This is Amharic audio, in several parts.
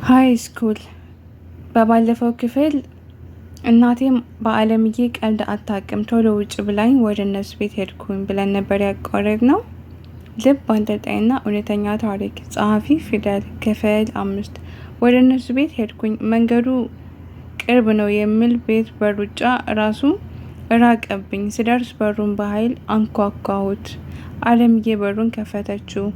ሃይ ስኩል በባለፈው ክፍል እናቴም በአለምዬ ቀልድ አታውቅም ቶሎ ውጭ ብላኝ ወደ እነሱ ቤት ሄድኩኝ ብለን ነበር ያቋረጥነው። ልብ አንጠልጣይና እውነተኛ ታሪክ ጸሐፊ ፊደል ክፍል 5። ወደ እነሱ ቤት ሄድኩኝ። መንገዱ ቅርብ ነው የሚል ቤት በሩጫ ራሱ ራቀብኝ። ስደርስ በሩን በኃይል አንኳኳሁት። አለምዬ በሩን ከፈተችው።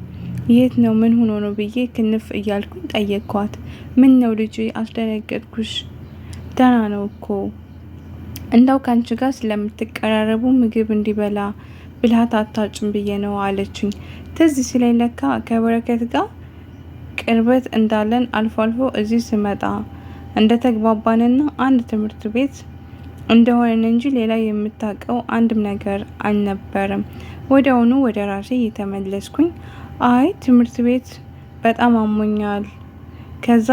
የት ነው? ምን ሆኖ ነው ብዬ ክንፍ እያልኩኝ ጠየቅኳት። ምን ነው ልጄ አስደነገጥኩሽ? ደህና ነው እኮ እንዳው ካንቺ ጋር ስለምትቀራረቡ ምግብ እንዲበላ ብልሃት አታጭም ብዬ ነው አለችኝ። ትዝ ሲለኝ ለካ ከበረከት ጋር ቅርበት እንዳለን አልፎ አልፎ እዚህ ስመጣ እንደተግባባንና አንድ ትምህርት ቤት እንደሆነን እንጂ ሌላ የምታውቀው አንድም ነገር አልነበረም። ወዲያውኑ ወደ ራሴ እየተመለስኩኝ አይ ትምህርት ቤት በጣም አሞኛል። ከዛ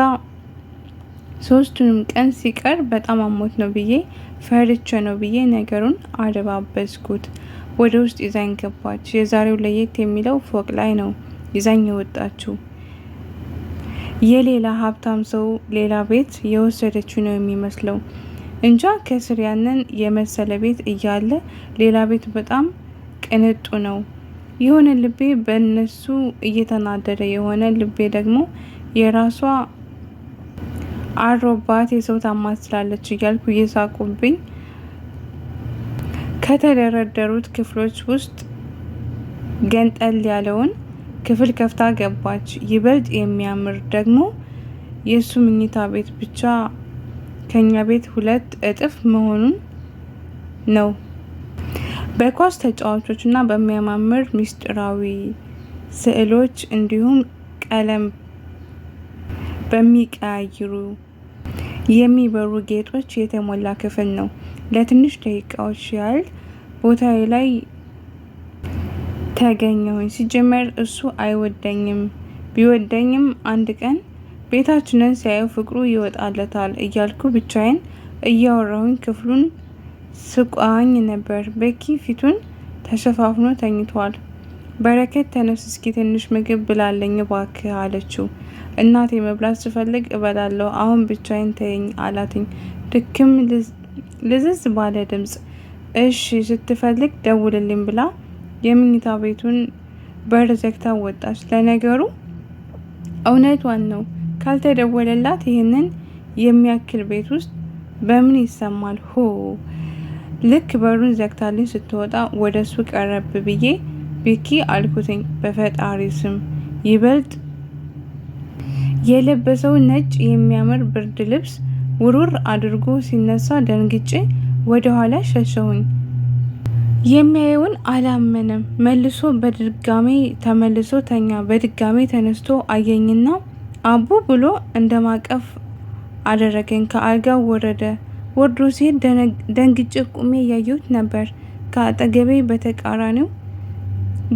ሶስቱንም ቀን ሲቀር በጣም አሞት ነው ብዬ ፈርቼ ነው ብዬ ነገሩን አደባበስኩት። ወደ ውስጥ ይዛኝ ገባች። የዛሬው ለየት የሚለው ፎቅ ላይ ነው ይዛኝ የወጣችው። የሌላ ሀብታም ሰው ሌላ ቤት የወሰደችው ነው የሚመስለው። እንጃ ከስር ያንን የመሰለ ቤት እያለ ሌላ ቤት በጣም ቅንጡ ነው። የሆነ ልቤ በእነሱ እየተናደደ የሆነ ልቤ ደግሞ የራሷ አሮባት የሰው ታማስላለች እያልኩ እየሳቁብኝ ከተደረደሩት ክፍሎች ውስጥ ገንጠል ያለውን ክፍል ከፍታ ገባች። ይበልጥ የሚያምር ደግሞ የእሱ መኝታ ቤት ብቻ ከኛ ቤት 2 እጥፍ መሆኑን ነው። በኳስ ተጫዋቾች እና በሚያማምር ሚስጥራዊ ስዕሎች እንዲሁም ቀለም በሚቀያይሩ የሚበሩ ጌጦች የተሞላ ክፍል ነው። ለትንሽ ደቂቃዎች ያህል ቦታዬ ላይ ተገኘሁኝ። ሲጀመር እሱ አይወደኝም፣ ቢወደኝም አንድ ቀን ቤታችንን ሲያየው ፍቅሩ ይወጣለታል እያልኩ ብቻዬን እያወራሁኝ ክፍሉን ስቃኝ ነበር። በኪ ፊቱን ተሸፋፍኖ ተኝቷል። በረከት ተነስ እስኪ ትንሽ ምግብ ብላለኝ እባክህ አለችው። እናቴ መብላት ስፈልግ እበላለሁ፣ አሁን ብቻዬን ተይኝ አላትኝ ድክም ልዝዝ ባለ ድምፅ። እሺ ስትፈልግ ደውልልኝ ብላ የመኝታ ቤቱን በር ዘግታ ወጣች። ለነገሩ እውነቷን ነው። ካልተደወለላት ይህንን የሚያክል ቤት ውስጥ በምን ይሰማል? ሆ ልክ በሩን ዘግታልኝ ስትወጣ ወደ እሱ ቀረብ ብዬ ቢኪ አልኩትኝ በፈጣሪ ስም። ይበልጥ የለበሰው ነጭ የሚያምር ብርድ ልብስ ውርውር አድርጎ ሲነሳ ደንግጬ ወደ ኋላ ሸሸሁኝ። የሚያየውን አላመነም። መልሶ በድጋሜ ተመልሶ ተኛ። በድጋሜ ተነስቶ አየኝና አቡ ብሎ እንደማቀፍ አደረገኝ። ከአልጋው ወረደ። ወርዶ ሲሄድ ደንግጬ ቁሜ እያየሁት ነበር። ከአጠገቤ በተቃራኒው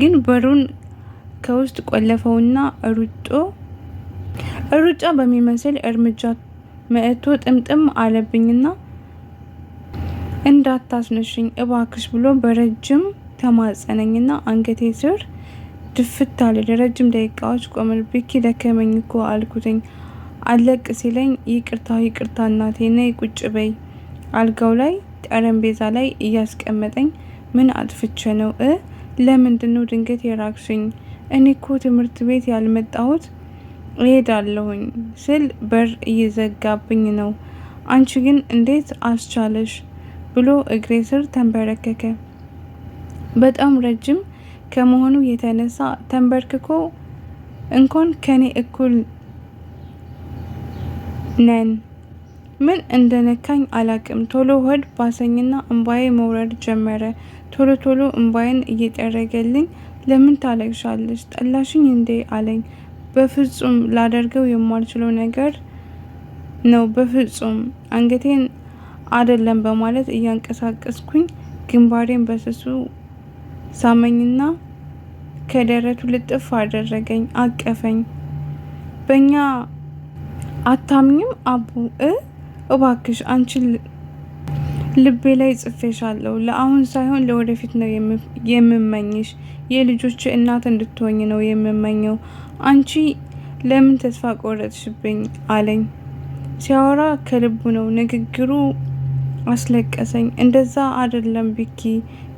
ግን በሩን ከውስጥ ቆለፈውና ሩጫ በሚመስል እርምጃ መጥቶ ጥምጥም አለብኝና እንዳታስነሽኝ እባክሽ ብሎ በረጅም ተማጸነኝና አንገቴ ስር ድፍት አለ። ለረጅም ደቂቃዎች ቆመን። ቢኪ ደከመኝ እኮ አልኩትኝ። አለቅ ሲለኝ ይቅርታ እናቴ ነይ ቁጭ በይ አልጋው ላይ ጠረጴዛ ላይ እያስቀመጠኝ ምን አጥፍቼ ነው? ለምንድነው ድንገት የራቅሽኝ? እኔ እኮ ትምህርት ቤት ያልመጣሁት እሄዳለሁኝ ስል በር እየዘጋብኝ ነው። አንቺ ግን እንዴት አስቻለሽ ብሎ እግሬ ስር ተንበረከከ። በጣም ረጅም ከመሆኑ የተነሳ ተንበርክኮ እንኳን ከኔ እኩል ነን። ምን እንደነካኝ አላቅም። ቶሎ ሆድ ባሰኝና እንባዬ መውረድ ጀመረ። ቶሎ እንባዬን እየጠረገልኝ ለምን ታለቅሻለሽ? ጠላሽኝ እንዴ አለኝ። በፍጹም ላደርገው የማልችለው ነገር ነው። በፍጹም አንገቴን አደለም በማለት እያንቀሳቀስኩኝ ግንባሬን በስሱ ሳመኝና ከደረቱ ልጥፍ አደረገኝ፣ አቀፈኝ። በእኛ አታምኝም አቡ? እባክሽ አንቺ ልቤ ላይ ጽፌሻለሁ። ለአሁን ሳይሆን ለወደፊት ነው የምመኝሽ። የልጆች እናት እንድትሆኝ ነው የምመኘው። አንቺ ለምን ተስፋ ቆረጥሽብኝ አለኝ። ሲያወራ ከልቡ ነው። ንግግሩ አስለቀሰኝ። እንደዛ አይደለም ቢኪ፣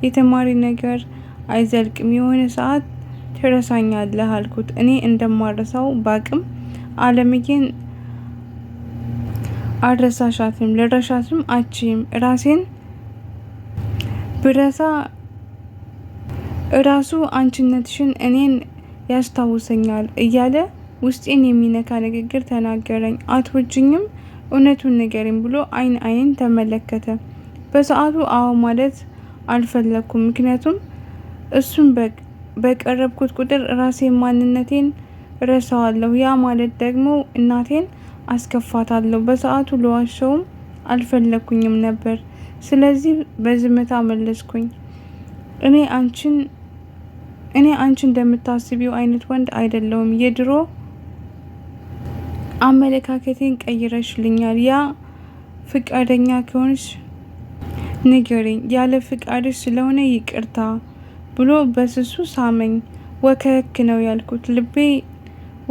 የተማሪ ነገር አይዘልቅም፣ የሆነ ሰዓት ትረሳኛለህ አልኩት። እኔ እንደማረሳው ባቅም አለምዬን አልረሳሻትም፣ ልረሻትም አችም፣ ራሴን ብረሳ እራሱ አንቺነትሽን እኔን ያስታውሰኛል እያለ ውስጤን የሚነካ ንግግር ተናገረኝ። አትወጂኝም? እውነቱን ንገሪኝ ብሎ አይን አይን ተመለከተ። በሰዓቱ አዎ ማለት አልፈለኩም። ምክንያቱም እሱን በቀረብኩት ቁጥር ራሴን ማንነቴን ረሳዋለሁ። ያ ማለት ደግሞ እናቴን አስከፋታለሁ። በሰዓቱ ልዋሸውም አልፈለኩኝም ነበር። ስለዚህ በዝምታ መለስኩኝ። እኔ አንቺ እንደምታስቢው አይነት ወንድ አይደለሁም። የድሮ አመለካከቴን ቀይረሽልኛል። ያ ፍቃደኛ ከሆንሽ ንገሪኝ፣ ያለ ፍቃድሽ ስለሆነ ይቅርታ ብሎ በስሱ ሳመኝ። ወከክ ነው ያልኩት። ልቤ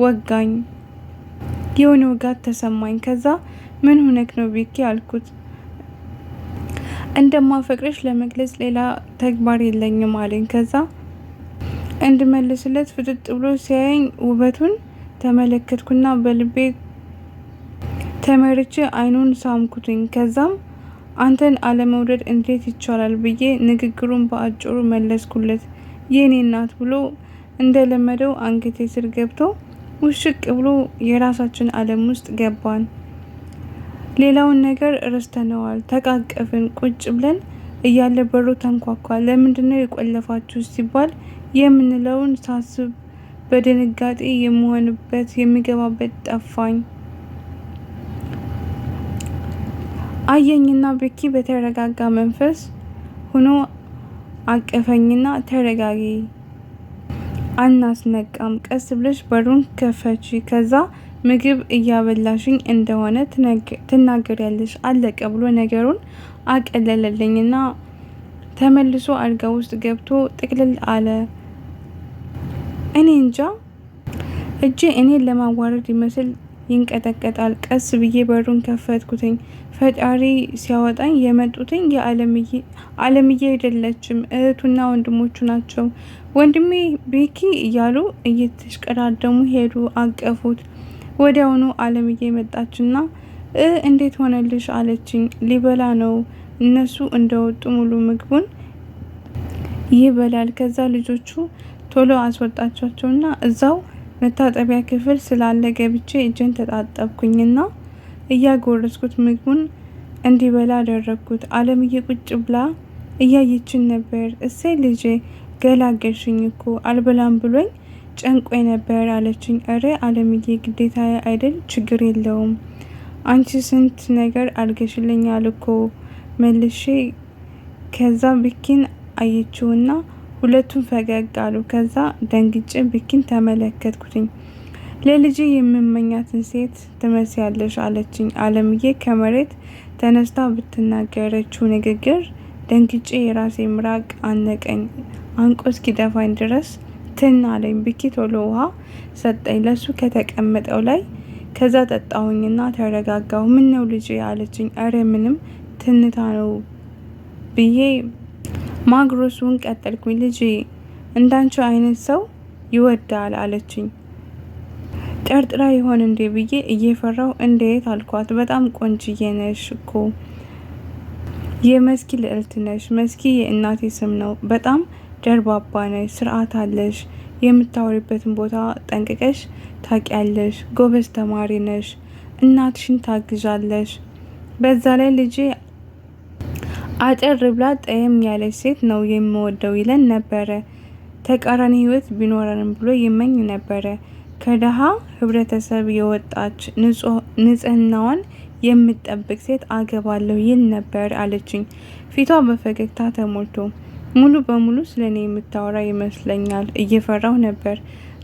ወጋኝ። የሆነ ውጋት ተሰማኝ። ከዛ ምን ሆነክ ነው ቢኪ አልኩት። እንደማፈቅርሽ ለመግለጽ ሌላ ተግባር የለኝም አለኝ። ከዛ እንድመልስለት ፍጥጥ ብሎ ሲያየኝ ውበቱን ተመለከትኩና በልቤ ተመርቼ አይኑን ሳምኩትኝ። ከዛም አንተን አለመውደድ እንዴት ይቻላል ብዬ ንግግሩን በአጭሩ መለስኩለት። የኔ እናት ብሎ እንደለመደው አንገቴ ስር ገብቶ ውሽቅ ብሎ የራሳችን ዓለም ውስጥ ገባን። ሌላውን ነገር ረስተነዋል። ተቃቀፍን። ቁጭ ብለን እያለ በሩ ተንኳኳ። ለምንድነው የቆለፋችሁ ሲባል የምንለውን ሳስብ በድንጋጤ የምሆንበት የሚገባበት ጠፋኝ። አየኝና ቢኪ በተረጋጋ መንፈስ ሆኖ አቀፈኝና ተረጋጊ፣ አናስነቃም፣ ቀስ ብለሽ በሩን ከፈቺ፣ ከዛ ምግብ እያበላሽኝ እንደሆነ ትናገሪያለሽ፣ አለቀ ብሎ ነገሩን አቀለለልኝና ተመልሶ አልጋ ውስጥ ገብቶ ጥቅልል አለ። እኔ እንጃ እጄ እኔን ለማዋረድ ይመስል ይንቀጠቀጣል። ቀስ ብዬ በሩን ከፈትኩትኝ። ፈጣሪ ሲያወጣኝ የመጡትኝ አለምዬ አይደለችም፣ እህቱና ወንድሞቹ ናቸው። ወንድሜ ቤኪ እያሉ እየተሽቀዳደሙ ሄዱ። አቀፉት። ወዲያውኑ አለምዬ መጣችና እንዴት ሆነልሽ አለችኝ። ሊበላ ነው። እነሱ እንደወጡ ሙሉ ምግቡን ይበላል። ከዛ ልጆቹ ቶሎ አስወጣቻቸውና እዛው መታጠቢያ ክፍል ስላለ ገብቼ እጄን ተጣጠብኩኝና እያጎረስኩት ምግቡን እንዲበላ አደረግኩት። አለምዬ ቁጭ ብላ እያየችን ነበር። እሰይ ልጄ ገላገልሽኝ እኮ አልበላም ብሎኝ ጨንቆኝ ነበር አለችኝ። እረ አለምዬ ግዴታ አይደል? ችግር የለውም። አንቺ ስንት ነገር አድርገሽልኛል እኮ መልሼ። ከዛ ቢኪን አየችውና ሁለቱም ፈገግ አሉ። ከዛ ደንግጬ ቢኪን ተመለከትኩትኝ። ለልጄ የምመኛትን ሴት ትመስያለሽ አለችኝ። አለምዬ ከመሬት ተነስታ ብትናገረችው ንግግር ደንግጬ የራሴ ምራቅ አነቀኝ። አንቆ እስኪደፋኝ ድረስ ትን አለኝ። ቢኪ ቶሎ ውሃ ሰጠኝ ለሱ ከተቀመጠው ላይ። ከዛ ጠጣሁኝና ተረጋጋሁ። ምን ነው ልጄ አለችኝ። አረ ምንም ትንታ ነው ብዬ ማግሮሱን ቀጠልኩኝ። ልጄ እንዳንቺ አይነት ሰው ይወዳል አለችኝ። ጠርጥራ ይሆን እንዴ ብዬ እየፈራሁ እንዴት አልኳት። በጣም ቆንጅዬ ነሽ እኮ የመስኪ ልዕልት ነሽ። መስኪ የእናቴ ስም ነው። በጣም ደርባባ ነሽ፣ ስርዓት አለሽ፣ የምታወሪበትን ቦታ ጠንቅቀሽ ታውቂያለሽ፣ ጎበዝ ተማሪ ነሽ፣ እናትሽን ታግዣለሽ። በዛ ላይ ልጄ አጠር ብላ ጠየም ያለች ሴት ነው የምወደው ይለን ነበረ። ተቃራኒ ህይወት ቢኖረንም ብሎ ይመኝ ነበረ። ከደሃ ህብረተሰብ የወጣች ንጽህናዋን የምትጠብቅ ሴት አገባለሁ ይል ነበር አለችኝ። ፊቷ በፈገግታ ተሞልቶ ሙሉ በሙሉ ስለኔ የምታወራ ይመስለኛል። እየፈራሁ ነበር።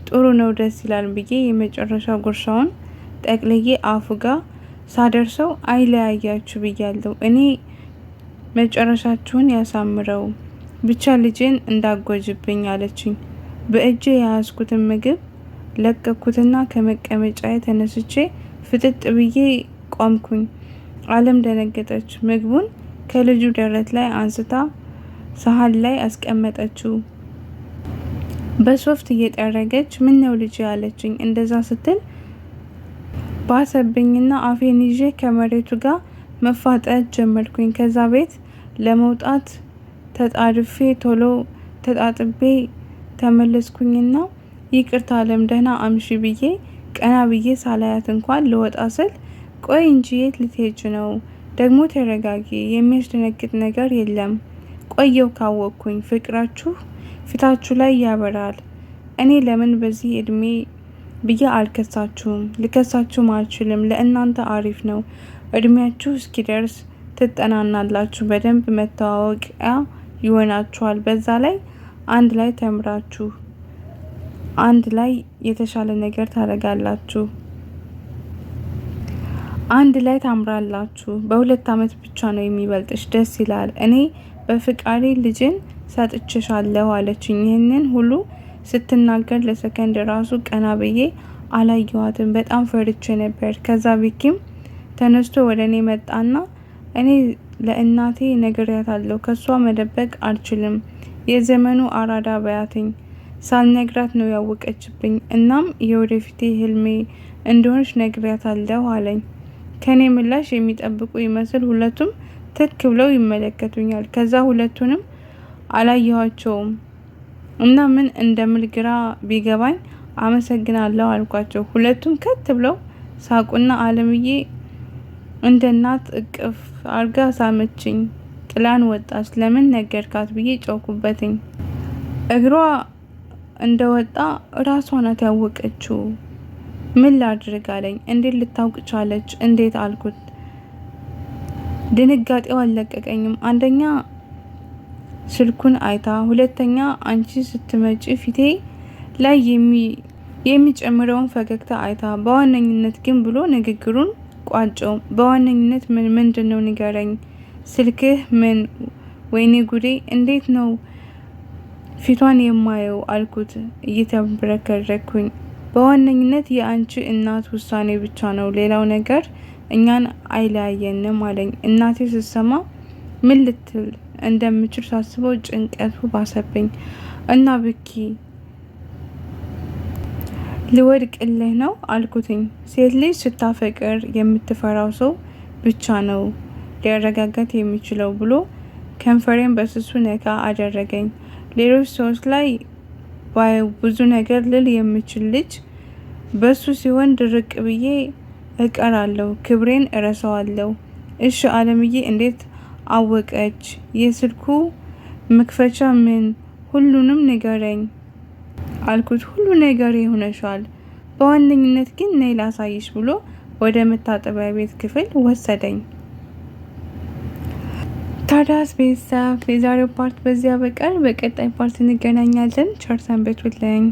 ጥሩ ነው፣ ደስ ይላል ብዬ የመጨረሻ ጉርሻውን ጠቅልዬ አፉ ጋር ሳደርሰው አይለያያችሁ ብያለሁ። እኔ መጨረሻችሁን ያሳምረው ብቻ ልጄን እንዳጎጅብኝ አለችኝ። በእጄ የያዝኩትን ምግብ ለቀኩትና ከመቀመጫዬ ተነስቼ ፍጥጥ ብዬ ቆምኩኝ። አለም ደነገጠች። ምግቡን ከልጁ ደረት ላይ አንስታ ሳህን ላይ አስቀመጠችው። በሶፍት እየጠረገች ምን ነው ልጅ አለችኝ። እንደዛ ስትል ባሰብኝና አፌን ይዤ ከመሬቱ ጋር መፋጠጥ ጀመርኩኝ። ከዛ ቤት ለመውጣት ተጣድፌ ቶሎ ተጣጥቤ ተመለስኩኝና ይቅርታ አለም ደህና አምሺ ብዬ ቀና ብዬ ሳላያት እንኳን ልወጣ ስል ቆይ እንጂ የት ልትሄጂ ነው? ደግሞ ተረጋጊ፣ የሚያስደነግጥ ነገር የለም። ቆየው ካወቅኩኝ ፍቅራችሁ ፊታችሁ ላይ ያበራል። እኔ ለምን በዚህ እድሜ ብዬ አልከሳችሁም፣ ልከሳችሁም አልችልም። ለእናንተ አሪፍ ነው። እድሜያችሁ እስኪደርስ ትጠናናላችሁ። በደንብ መተዋወቂያ ይሆናችኋል። በዛ ላይ አንድ ላይ ተምራችሁ አንድ ላይ የተሻለ ነገር ታደርጋላችሁ። አንድ ላይ ታምራላችሁ። በ2 አመት ብቻ ነው የሚበልጥሽ። ደስ ይላል። እኔ በፍቃዴ ልጅን ሰጥቼሻለሁ አለችኝ። ይህንን ሁሉ ስትናገር ለሰከንድ ራሱ ቀና ብዬ አላየኋትም። በጣም ፈርቼ ነበር። ከዛ ቢኪም ተነስቶ ወደ እኔ መጣና እኔ ለእናቴ ነግሬያታለሁ፣ ከሷ መደበቅ አልችልም። የዘመኑ አራዳ በያትኝ። ሳልነግራት ነው ያወቀችብኝ። እናም የወደፊቴ ህልሜ እንደሆነች ነግሬያታለሁ አለኝ። ከኔ ምላሽ የሚጠብቁ ይመስል ሁለቱም ትክ ብለው ይመለከቱኛል። ከዛ ሁለቱንም አላየኋቸውም እና ምን እንደምል ግራ ቢገባኝ አመሰግናለሁ አልኳቸው። ሁለቱም ከት ብለው ሳቁና አለምዬ እንደ እናት እቅፍ አርጋ ሳመችኝ። ጥላን ወጣች። ለምን ነገርካት ብዬ ጮኩበትኝ። እግሯ እንደወጣ ራሷ ናት ያወቀችው። ምን ላድርግ አለኝ። እንዴት ልታውቅ ቻለች? እንዴት አልኩት። ድንጋጤው አልለቀቀኝም። አንደኛ ስልኩን አይታ፣ ሁለተኛ አንቺ ስትመጪ ፊቴ ላይ የሚጨምረውን ፈገግታ አይታ፣ በዋነኝነት ግን ብሎ ንግግሩን ቋጨው። በዋነኝነት ምንድነው ንገረኝ። ስልክህ ምን? ወይኔ ጉዴ! እንዴት ነው ፊቷን የማየው አልኩት እየተብረከረኩኝ። በዋነኝነት የአንቺ እናት ውሳኔ ብቻ ነው፣ ሌላው ነገር እኛን አይለያየንም አለኝ። እናቴ ስትሰማ ምን ልትል እንደምችል ሳስበው ጭንቀቱ ባሰብኝ እና ብኪ ልወድቅልህ ነው አልኩትኝ። ሴት ልጅ ስታፈቅር የምትፈራው ሰው ብቻ ነው ሊያረጋጋት የሚችለው ብሎ ከንፈሬን በስሱ ነካ አደረገኝ። ሌሎች ሰዎች ላይ ብዙ ነገር ልል የምችል ልጅ በሱ ሲሆን ድርቅ ብዬ እቀራለሁ፣ ክብሬን እረሳዋለሁ። እሺ አለምዬ እንዴት አወቀች? የስልኩ መክፈቻ ምን? ሁሉንም ንገረኝ አልኩት። ሁሉ ነገር ይሆነሻል፣ በዋነኝነት ግን ነይ ላሳይሽ ብሎ ወደ መታጠቢያ ቤት ክፍል ወሰደኝ። ታዲያስ ቤተሰብ የዛሬው ፓርት በዚያ በቀር፣ በቀጣይ ፓርት እንገናኛለን። ቸር ሰንብቱልኝ።